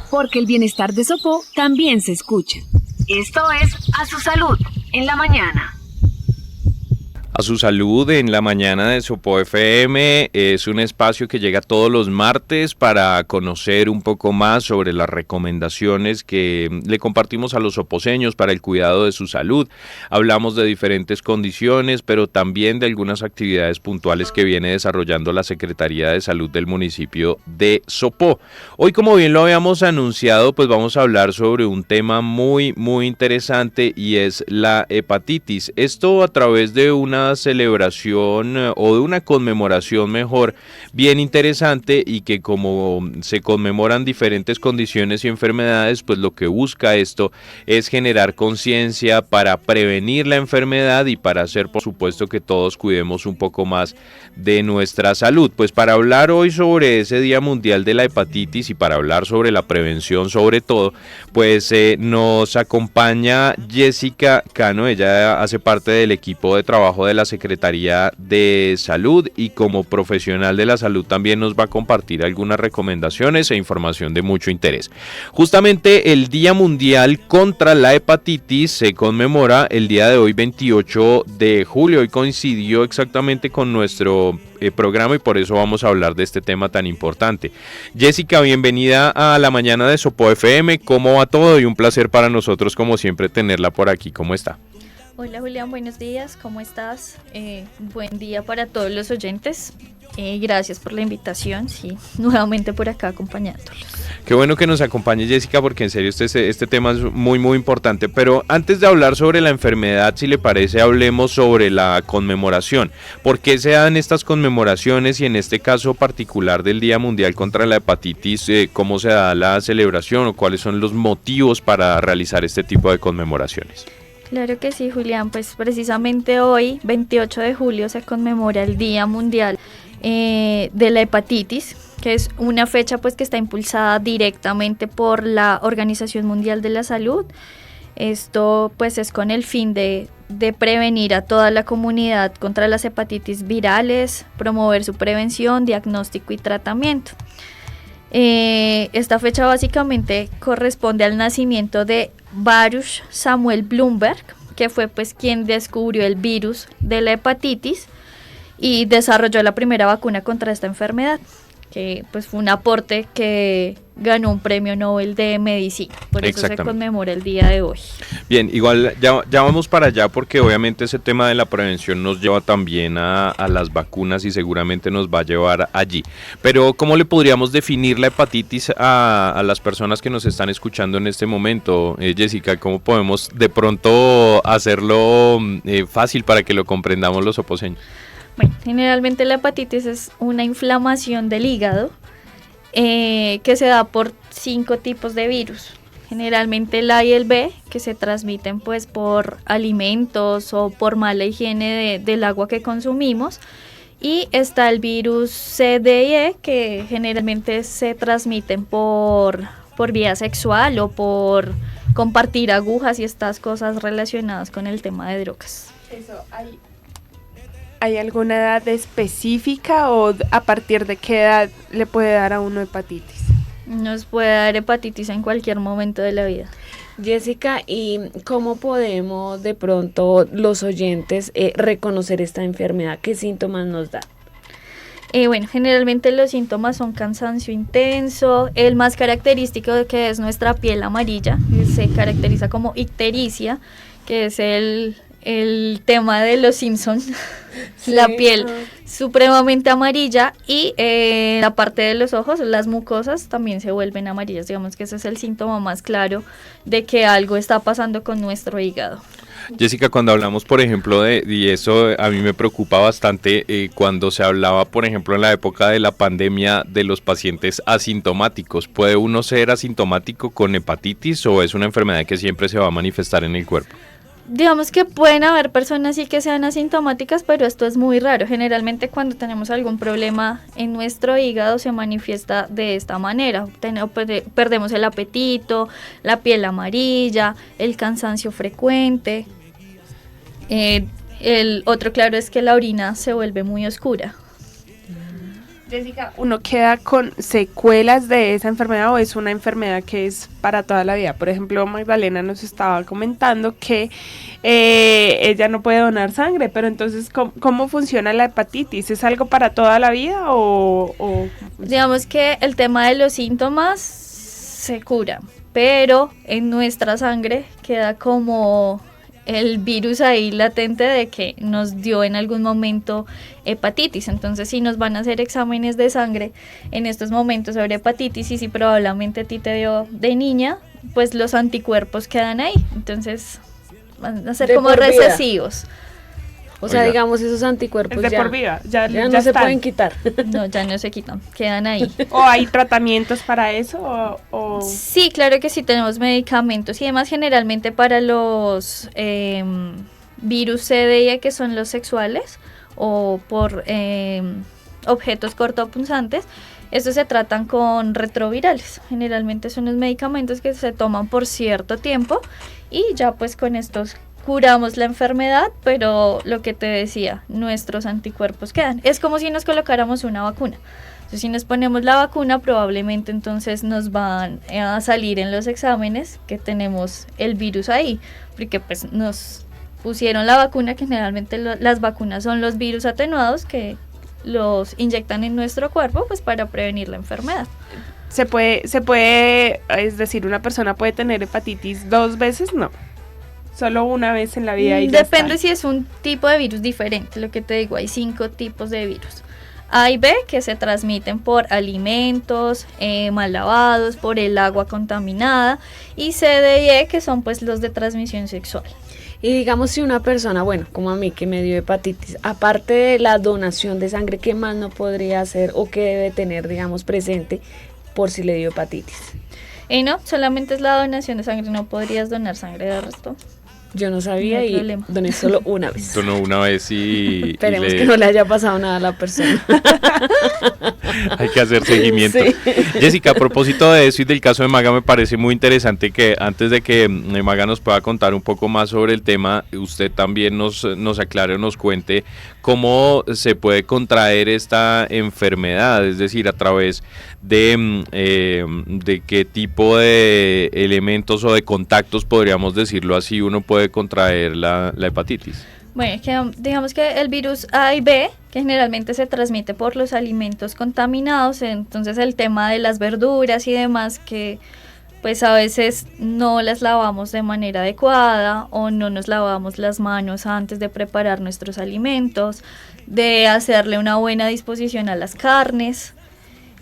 porque el bienestar de Sopó también se escucha. Esto es A Su Salud, en la mañana. A Su Salud en la mañana de Sopó FM es un espacio que llega todos los martes para conocer un poco más sobre las recomendaciones que le compartimos a los soposeños para el cuidado de su salud. Hablamos de diferentes condiciones, pero también de algunas actividades puntuales que viene desarrollando la Secretaría de Salud del municipio de Sopó. Hoy, como bien lo habíamos anunciado, pues vamos a hablar sobre un tema muy interesante y es la hepatitis. Esto a través de una celebración o de una conmemoración mejor bien interesante, y que como se conmemoran diferentes condiciones y enfermedades, pues lo que busca esto es generar conciencia para prevenir la enfermedad y para hacer, por supuesto, que todos cuidemos un poco más de nuestra salud. Pues para hablar hoy sobre ese Día Mundial de la Hepatitis y para hablar sobre la prevención sobre todo, pues nos acompaña Jessica Cano. Ella hace parte del equipo de trabajo de la Secretaría de Salud y como profesional de la salud también nos va a compartir algunas recomendaciones e información de mucho interés. Justamente el Día Mundial contra la Hepatitis se conmemora el día de hoy, 28 de julio. Hoy coincidió exactamente con nuestro programa y por eso vamos a hablar de este tema tan importante. Jessica, bienvenida a la mañana de Sopó FM. ¿Cómo va todo? Y un placer para nosotros, como siempre, tenerla por aquí. ¿Cómo está? Hola Julián, buenos días, ¿cómo estás? Buen día para todos los oyentes. Gracias por la invitación, sí, nuevamente por acá acompañándolos. Qué bueno que nos acompañe, Jessica, porque en serio este tema es muy importante. Pero antes de hablar sobre la enfermedad, si le parece, hablemos sobre la conmemoración. ¿Por qué se dan estas conmemoraciones y en este caso particular del Día Mundial contra la Hepatitis, cómo se da la celebración o cuáles son los motivos para realizar este tipo de conmemoraciones? Claro que sí, Julián, pues precisamente hoy, 28 de julio, se conmemora el Día Mundial de la Hepatitis, que es una fecha pues que está impulsada directamente por la Organización Mundial de la Salud. Esto pues es con el fin de prevenir a toda la comunidad contra las hepatitis virales, promover su prevención, diagnóstico y tratamiento. Esta fecha básicamente corresponde al nacimiento de Baruch Samuel Blumberg, que fue pues quien descubrió el virus de la hepatitis y desarrolló la primera vacuna contra esta enfermedad, que pues fue un aporte que ganó un premio Nobel de Medicina. Por eso se conmemora el día de hoy. Bien, igual ya vamos para allá, porque obviamente ese tema de la prevención nos lleva también a las vacunas y seguramente nos va a llevar allí. Pero ¿cómo le podríamos definir la hepatitis a las personas que nos están escuchando en este momento, Jessica? ¿Cómo podemos de pronto hacerlo fácil para que lo comprendamos los soposeños? Bueno, generalmente la hepatitis es una inflamación del hígado que se da por 5 tipos de virus. Generalmente el A y el B, que se transmiten pues por alimentos o por mala higiene del agua que consumimos. Y está el virus C, D y E, que generalmente se transmiten por vía sexual o por compartir agujas y estas cosas relacionadas con el tema de drogas. ¿Hay alguna edad específica o a partir de qué edad le puede dar a uno hepatitis? Nos puede dar hepatitis en cualquier momento de la vida. Jessica, ¿y cómo podemos de pronto los oyentes reconocer esta enfermedad? ¿Qué síntomas nos da? Bueno, generalmente los síntomas son cansancio intenso, el más característico de que es nuestra piel amarilla, que se caracteriza como ictericia, que es el tema de los Simpsons, sí, la piel supremamente amarilla y la parte de los ojos, las mucosas también se vuelven amarillas. Digamos que ese es el síntoma más claro de que algo está pasando con nuestro hígado. Jessica, cuando hablamos, por ejemplo, y eso a mí me preocupa bastante, cuando se hablaba, por ejemplo, en la época de la pandemia de los pacientes asintomáticos, ¿puede uno ser asintomático con hepatitis o es una enfermedad que siempre se va a manifestar en el cuerpo? Digamos que pueden haber personas sí que sean asintomáticas, pero esto es muy raro. Generalmente cuando tenemos algún problema en nuestro hígado se manifiesta de esta manera. Perdemos el apetito, la piel amarilla, el cansancio frecuente. El otro claro es que la orina se vuelve muy oscura. Jessica, ¿uno queda con secuelas de esa enfermedad o es una enfermedad que es para toda la vida? Por ejemplo, Magdalena nos estaba comentando que ella no puede donar sangre, pero entonces, ¿cómo funciona la hepatitis? ¿Es algo para toda la vida o...? Digamos que el tema de los síntomas se cura, pero en nuestra sangre queda como el virus ahí latente de que nos dio en algún momento hepatitis. Entonces, si nos van a hacer exámenes de sangre en estos momentos sobre hepatitis y si probablemente a ti te dio de niña, pues los anticuerpos quedan ahí. Entonces, van a ser De como por vida. recesivos. O sea, Oiga. digamos, esos anticuerpos Es de ya, por vida, ya no se están. pueden quitar. No, ya no se quitan, quedan ahí. ¿O hay tratamientos para eso? O... Sí, claro que sí, tenemos medicamentos y además generalmente para los virus CDI, que son los sexuales, o por objetos cortopunzantes, estos se tratan con retrovirales. Generalmente son los medicamentos que se toman por cierto tiempo y ya pues con estos curamos la enfermedad, pero lo que te decía, nuestros anticuerpos quedan. Es como si nos colocáramos una vacuna. Entonces, si nos ponemos la vacuna, probablemente entonces nos van a salir en los exámenes que tenemos el virus ahí, porque pues nos pusieron la vacuna, que generalmente las vacunas son los virus atenuados que los inyectan en nuestro cuerpo pues para prevenir la enfermedad. ¿Se puede, es decir, una persona puede tener hepatitis 2 veces? No. Solo una vez en la vida y ya Depende está. si es un tipo de virus diferente. Lo que te digo, hay 5 tipos de virus. A y B, que se transmiten por alimentos mal lavados, por el agua contaminada, y C, D y E, que son pues los de transmisión sexual. Y digamos, si una persona, bueno, como a mí que me dio hepatitis, aparte de la donación de sangre, ¿qué más no podría hacer o qué debe tener, digamos, presente por si le dio hepatitis? No, solamente es la donación de sangre, no podrías donar sangre de resto. Yo no sabía No hay y problema. doné solo una vez. Donó una vez y Esperemos que no le haya pasado nada a la persona. hay que hacer seguimiento. Sí. Jessica, a propósito de eso y del caso de Maga, me parece muy interesante que antes de que Maga nos pueda contar un poco más sobre el tema, usted también nos aclare o nos cuente cómo se puede contraer esta enfermedad, es decir, a través de qué tipo de elementos o de contactos, podríamos decirlo así, uno puede contraer la hepatitis. Bueno, es que, digamos que el virus A y B, que generalmente se transmite por los alimentos contaminados, entonces el tema de las verduras y demás que pues a veces no las lavamos de manera adecuada o no nos lavamos las manos antes de preparar nuestros alimentos, de hacerle una buena disposición a las carnes.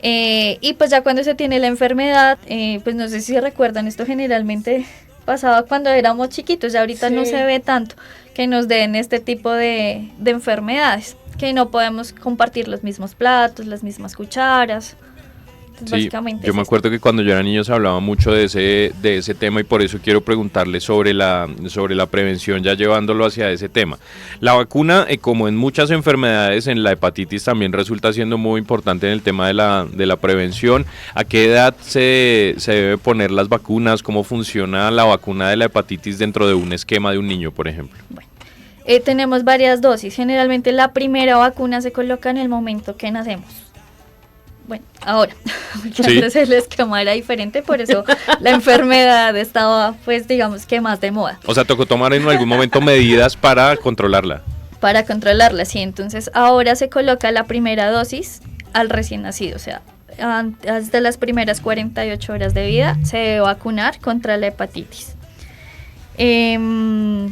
Y pues ya cuando se tiene la enfermedad, pues no sé si recuerdan, esto generalmente pasaba cuando éramos chiquitos, ya ahorita Sí. no se ve tanto que nos den este tipo de enfermedades, que no podemos compartir los mismos platos, las mismas cucharas. Entonces, Sí, básicamente yo es me esto. acuerdo que cuando yo era niño se hablaba mucho de ese tema y por eso quiero preguntarle sobre la prevención, ya llevándolo hacia ese tema. La vacuna, como en muchas enfermedades, en la hepatitis también resulta siendo muy importante en el tema de la prevención. ¿A qué edad se debe poner las vacunas? ¿Cómo funciona la vacuna de la hepatitis dentro de un esquema de un niño, por ejemplo? Tenemos varias dosis. Generalmente la primera vacuna se coloca en el momento que nacemos. Bueno, ahora, porque Sí. antes el esquema era diferente, por eso la enfermedad estaba, pues digamos que más de moda. O sea, tocó tomar en algún momento medidas para controlarla. Para controlarla, sí. Entonces ahora se coloca la primera dosis al recién nacido, o sea, antes de las primeras 48 horas de vida se debe vacunar contra la hepatitis. Ella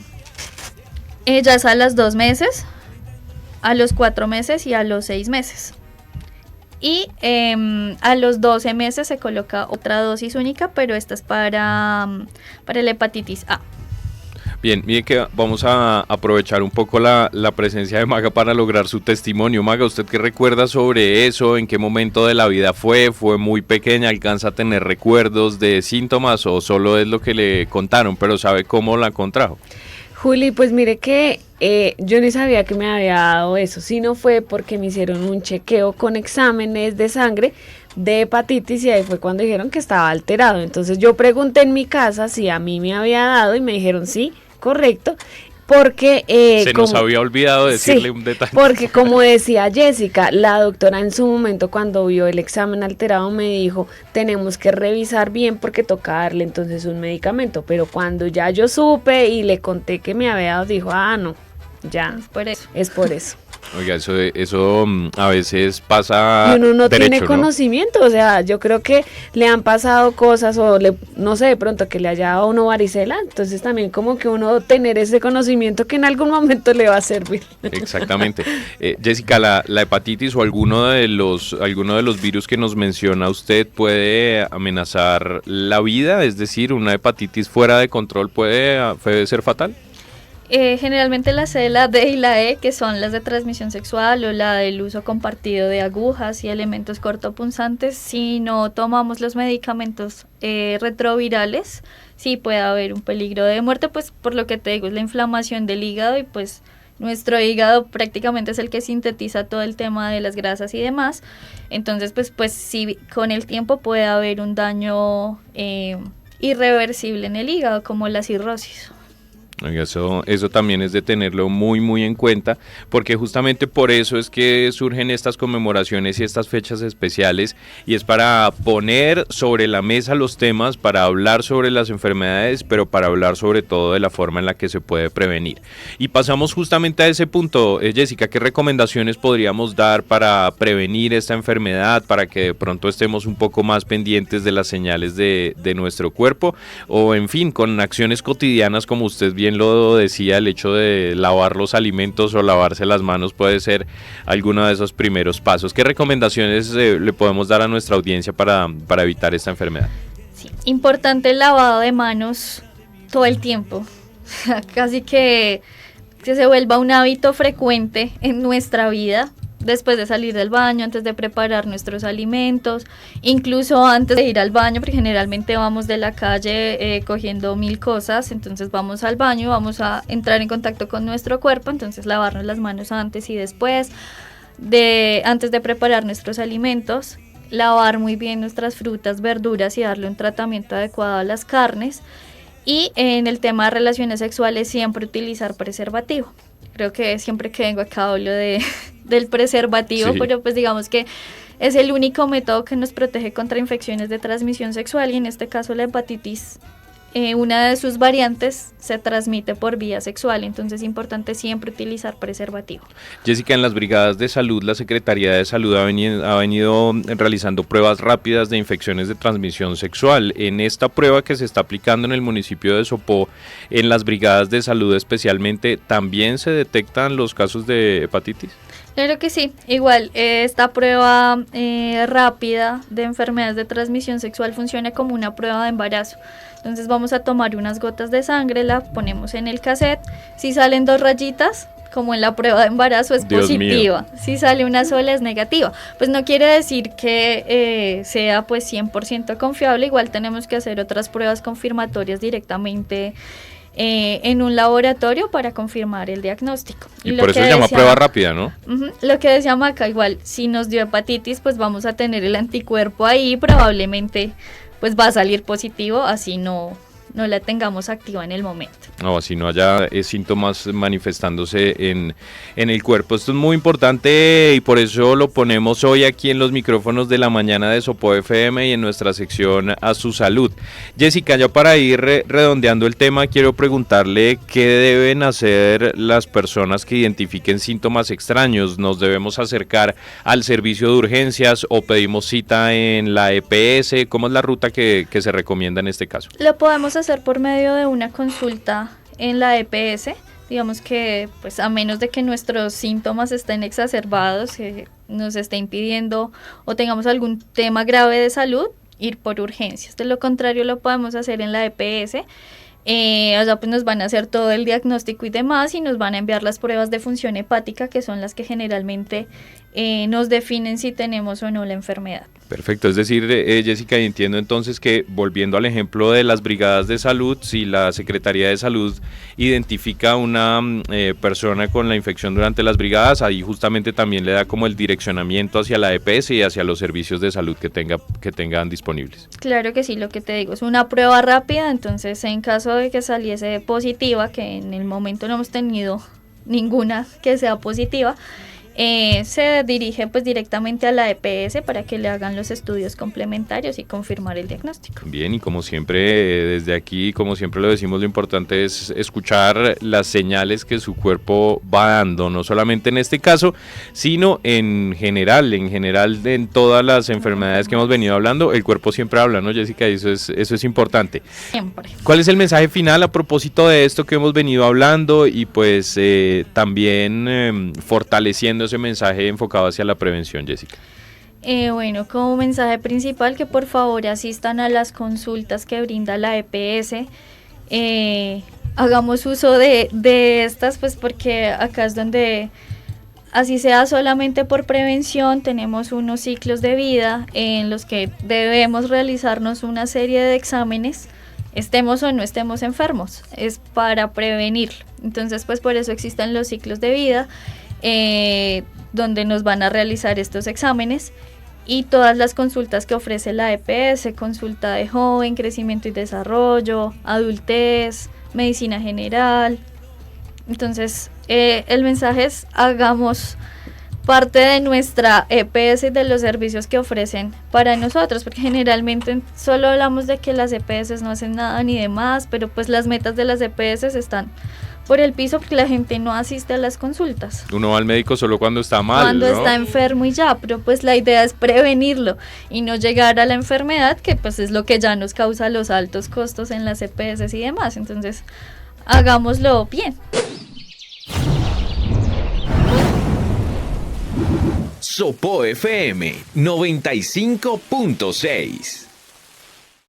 es a los 2 meses, a los 4 meses y a los 6 meses. Y a los 12 meses se coloca otra dosis única, pero esta es para la hepatitis A. Bien, mire que vamos a aprovechar un poco la presencia de Maga para lograr su testimonio. Maga, ¿usted qué recuerda sobre eso? ¿En qué momento de la vida fue? ¿Fue muy pequeña? ¿Alcanza a tener recuerdos de síntomas o solo es lo que le contaron, pero sabe cómo la contrajo? Juli, pues mire que yo ni sabía que me había dado eso, sino fue porque me hicieron un chequeo con exámenes de sangre de hepatitis y ahí fue cuando dijeron que estaba alterado. Entonces yo pregunté en mi casa si a mí me había dado y me dijeron sí, correcto, porque... Se nos había olvidado decirle un detalle. Porque como decía Jessica, la doctora en su momento cuando vio el examen alterado me dijo, tenemos que revisar bien porque toca darle entonces un medicamento, pero cuando ya yo supe y le conté que me había dado, dijo, no, ya, es por eso. Oiga, eso a veces pasa. Y uno no derecho, tiene conocimiento, o sea, yo creo que le han pasado cosas o no sé, de pronto que le haya dado uno varicela, entonces también como que uno tener ese conocimiento que en algún momento le va a servir. Exactamente. Jessica, la hepatitis o alguno de los virus que nos menciona usted puede amenazar la vida, es decir, una hepatitis fuera de control puede ser fatal. Generalmente la C, la D y la E, que son las de transmisión sexual o la del uso compartido de agujas y elementos cortopunzantes, si no tomamos los medicamentos retrovirales, sí puede haber un peligro de muerte, pues por lo que te digo, es la inflamación del hígado y pues nuestro hígado prácticamente es el que sintetiza todo el tema de las grasas y demás, entonces pues sí, con el tiempo puede haber un daño irreversible en el hígado, como la cirrosis. Eso también es de tenerlo muy muy en cuenta, porque justamente por eso es que surgen estas conmemoraciones y estas fechas especiales, y es para poner sobre la mesa los temas, para hablar sobre las enfermedades, pero para hablar sobre todo de la forma en la que se puede prevenir. Y pasamos justamente a ese punto, Jessica, ¿qué recomendaciones podríamos dar para prevenir esta enfermedad, para que de pronto estemos un poco más pendientes de las señales de nuestro cuerpo, o en fin, con acciones cotidianas como usted bien lo decía, el hecho de lavar los alimentos o lavarse las manos puede ser alguno de esos primeros pasos? ¿Qué recomendaciones le podemos dar a nuestra audiencia para evitar esta enfermedad? Sí, importante el lavado de manos todo el tiempo, casi que se vuelva un hábito frecuente en nuestra vida. Después de salir del baño, antes de preparar nuestros alimentos, incluso antes de ir al baño, porque generalmente vamos de la calle cogiendo 1000 cosas, entonces vamos al baño, vamos a entrar en contacto con nuestro cuerpo, entonces lavarnos las manos antes y después, antes de preparar nuestros alimentos, lavar muy bien nuestras frutas, verduras y darle un tratamiento adecuado a las carnes. Y en el tema de relaciones sexuales siempre utilizar preservativo. Creo que siempre que vengo acá hablo del preservativo, sí. Pero pues digamos que es el único método que nos protege contra infecciones de transmisión sexual y en este caso la hepatitis, una de sus variantes se transmite por vía sexual, entonces es importante siempre utilizar preservativo. Jessica, en las brigadas de salud, la Secretaría de Salud ha venido realizando pruebas rápidas de infecciones de transmisión sexual. En esta prueba que se está aplicando en el municipio de Sopó, en las brigadas de salud especialmente, ¿también se detectan los casos de hepatitis? Claro que sí, igual esta prueba rápida de enfermedades de transmisión sexual funciona como una prueba de embarazo. Entonces vamos a tomar unas gotas de sangre, la ponemos en el cassette, si salen 2 rayitas, como en la prueba de embarazo, es Dios positiva, mío. Si sale una sola es negativa. Pues no quiere decir que sea pues 100% confiable, igual tenemos que hacer otras pruebas confirmatorias directamente en un laboratorio para confirmar el diagnóstico. Y por eso se llama prueba rápida, ¿no? Lo que decía Maca, igual, si nos dio hepatitis, pues vamos a tener el anticuerpo ahí, probablemente pues va a salir positivo, así no la tengamos activa en el momento. No, así no haya síntomas manifestándose en el cuerpo. Esto es muy importante y por eso lo ponemos hoy aquí en los micrófonos de la mañana de Sopó FM y en nuestra sección A Su Salud. Jessica, ya para ir redondeando el tema, quiero preguntarle qué deben hacer las personas que identifiquen síntomas extraños. ¿Nos debemos acercar al servicio de urgencias o pedimos cita en la EPS? ¿Cómo es la ruta que se recomienda en este caso? Lo podemos hacer por medio de una consulta en la EPS, digamos que pues a menos de que nuestros síntomas estén exacerbados, que nos esté impidiendo o tengamos algún tema grave de salud, ir por urgencias. De lo contrario lo podemos hacer en la EPS, o sea, pues nos van a hacer todo el diagnóstico y demás y nos van a enviar las pruebas de función hepática, que son las que generalmente nos definen si tenemos o no la enfermedad. Perfecto, es decir, Jessica, entiendo entonces que, volviendo al ejemplo de las brigadas de salud, si la Secretaría de Salud identifica una persona con la infección durante las brigadas, ahí justamente también le da como el direccionamiento hacia la EPS y hacia los servicios de salud que tengan disponibles. Claro que sí, lo que te digo, es una prueba rápida, entonces en caso de que saliese positiva, que en el momento no hemos tenido ninguna que sea positiva, se dirige pues directamente a la EPS para que le hagan los estudios complementarios y confirmar el diagnóstico. Bien, y como siempre, desde aquí, como siempre lo decimos, lo importante es escuchar las señales que su cuerpo va dando, no solamente en este caso, sino en general en todas las enfermedades que hemos venido hablando, el cuerpo siempre habla, ¿no, Jessica? Y eso es importante. Siempre. ¿Cuál es el mensaje final a propósito de esto que hemos venido hablando y pues también fortaleciendo ese mensaje enfocado hacia la prevención, Jessica? Bueno, como mensaje principal, que por favor asistan a las consultas que brinda la EPS, hagamos uso de estas, pues porque acá es donde, así sea solamente por prevención, tenemos unos ciclos de vida en los que debemos realizarnos una serie de exámenes, estemos o no estemos enfermos, es para prevenir. Entonces, pues por eso existen los ciclos de vida, donde nos van a realizar estos exámenes, y todas las consultas que ofrece la EPS, consulta de joven, crecimiento y desarrollo, adultez, medicina general. Entonces, el mensaje es: hagamos parte de nuestra EPS y de los servicios que ofrecen para nosotros, porque generalmente solo hablamos de que las EPS no hacen nada ni demás, pero pues las metas de las EPS están por el piso porque la gente no asiste a las consultas. Uno va al médico solo cuando está mal, cuando ¿no? está enfermo y ya, pero pues la idea es prevenirlo y no llegar a la enfermedad, que pues es lo que ya nos causa los altos costos en las EPS y demás. Entonces, hagámoslo bien. Sopó FM 95.6